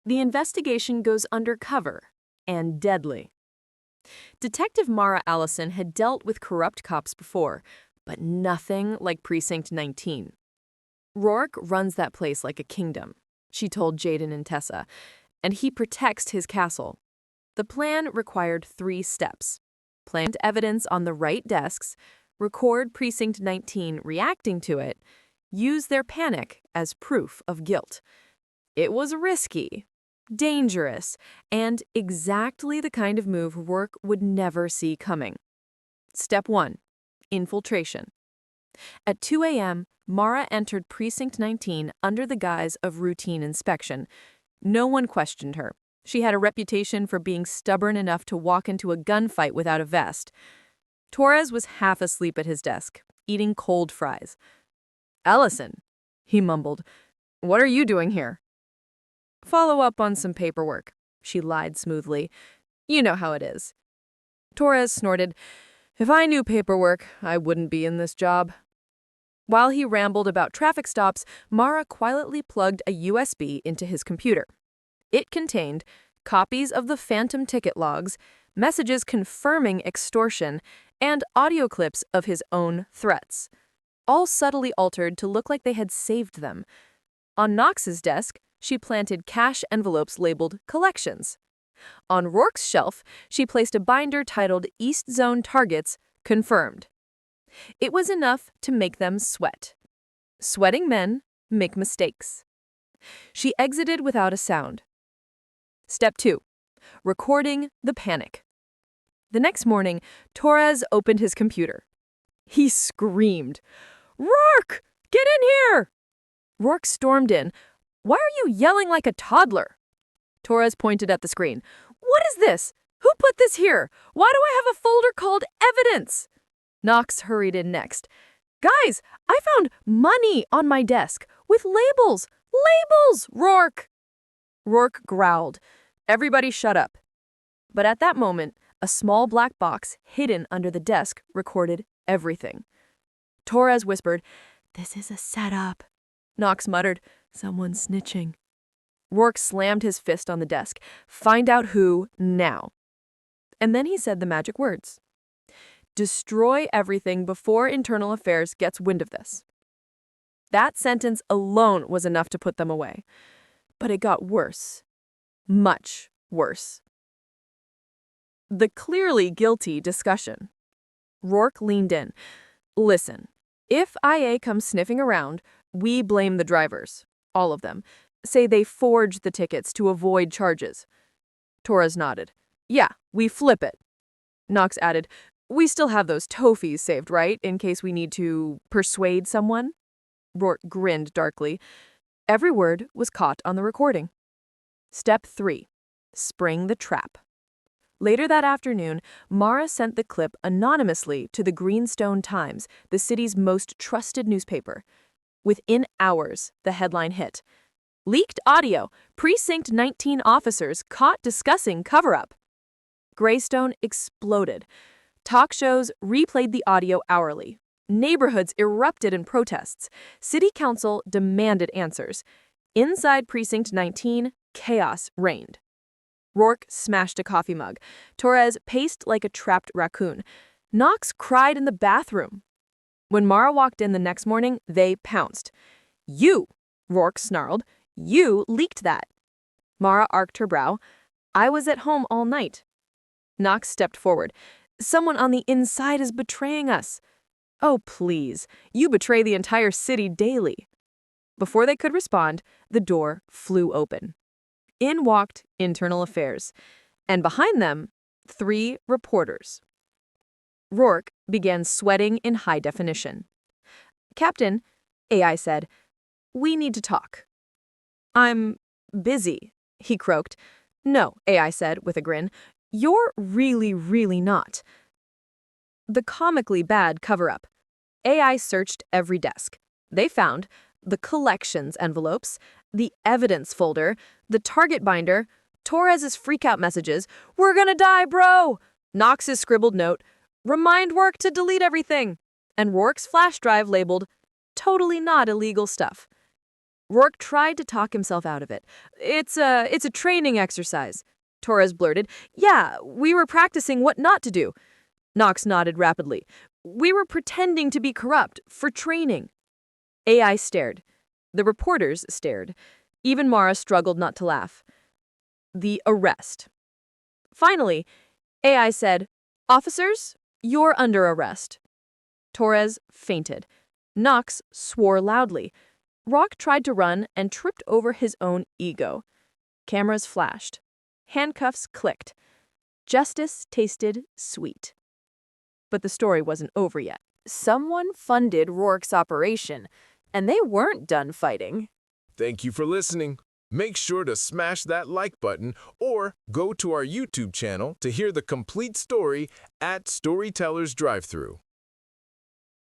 the investigation goes undercover and deadly. Detective Mara Allison had dealt with corrupt cops before, but nothing like Precinct 19. Rourke runs that place like a kingdom, she told Jaden and Tessa, and he protects his castle. The plan required 3 steps. Plant evidence on the right desks, record Precinct 19 reacting to it, use their panic as proof of guilt. It was risky, dangerous, and exactly the kind of move Rourke would never see coming. Step 1. Infiltration. At 2 a.m., Mara entered Precinct 19 under the guise of routine inspection. No one questioned her. She had a reputation for being stubborn enough to walk into a gunfight without a vest. Torres was half asleep at his desk, eating cold fries. "Allison," he mumbled, "what are you doing here?" "Follow up on some paperwork," she lied smoothly. "You know how it is." Torres snorted. "If I knew paperwork, I wouldn't be in this job." While he rambled about traffic stops, Mara quietly plugged a USB into his computer. It contained copies of the phantom ticket logs, messages confirming extortion, and audio clips of his own threats, all subtly altered to look like they had saved them. On Knox's desk, she planted cash envelopes labeled collections. On Rourke's shelf, she placed a binder titled East Zone Targets Confirmed. It was enough to make them sweat. Sweating men make mistakes. She exited without a sound. Step 2. Recording the panic. The next morning, Torres opened his computer. He screamed, "Rourke, get in here!" Rourke stormed in. "Why are you yelling like a toddler?" Torres pointed at the screen. "What is this? Who put this here? Why do I have a folder called Evidence?" Knox hurried in next. "Guys, I found money on my desk with labels. Labels, Rourke!" Rourke growled. "Everybody shut up." But at that moment, a small black box hidden under the desk recorded everything. Torres whispered, "This is a setup." Knox muttered, "Someone's snitching." Rourke slammed his fist on the desk. "Find out who, now." And then he said the magic words. "Destroy everything before Internal Affairs gets wind of this." That sentence alone was enough to put them away. But it got worse. Much worse. The clearly guilty discussion. Rourke leaned in. "Listen, if IA comes sniffing around, we blame the drivers. All of them. Say they forged the tickets to avoid charges." Torres nodded. "Yeah, we flip it." Knox added, "We still have those tow fees saved, right, in case we need to persuade someone?" Rourke grinned darkly. Every word was caught on the recording. Step 3. Spring the trap. Later that afternoon, Mara sent the clip anonymously to the Greenstone Times, the city's most trusted newspaper. Within hours, the headline hit. "Leaked audio. Precinct 19 officers caught discussing cover-up." Greystone exploded. Talk shows replayed the audio hourly. Neighborhoods erupted in protests. City Council demanded answers. Inside Precinct 19, chaos reigned. Rourke smashed a coffee mug. Torres paced like a trapped raccoon. Knox cried in the bathroom. When Mara walked in the next morning, they pounced. "You," Rourke snarled, "you leaked that." Mara arched her brow. "I was at home all night." Knox stepped forward. "Someone on the inside is betraying us." "Oh, please. You betray the entire city daily." Before they could respond, the door flew open. In walked Internal Affairs, and behind them, 3 reporters. Rourke began sweating in high definition. "Captain," AI said, "we need to talk." "I'm busy," he croaked. "No," AI said with a grin, "you're really not." The comically bad cover-up. AI searched every desk. They found the collections envelopes, the evidence folder, the target binder, Torres's freak-out messages, "We're gonna die, bro!" Knox's scribbled note, "Remind Rourke to delete everything," and Rourke's flash drive labeled, "Totally not illegal stuff." Rourke tried to talk himself out of it. It's a training exercise. Torres blurted. Yeah, we were practicing what not to do. Knox nodded rapidly. We were pretending to be corrupt for training. AI stared. The reporters stared. Even Mara struggled not to laugh. The arrest. Finally, AI said, Officers, you're under arrest. Torres fainted. Knox swore loudly. Rock tried to run and tripped over his own ego. Cameras flashed. Handcuffs clicked. Justice tasted sweet. But the story wasn't over yet. Someone funded Rourke's operation, and they weren't done fighting. Thank you for listening. Make sure to smash that like button or go to our YouTube channel to hear the complete story at Storytellers Drive-Thru.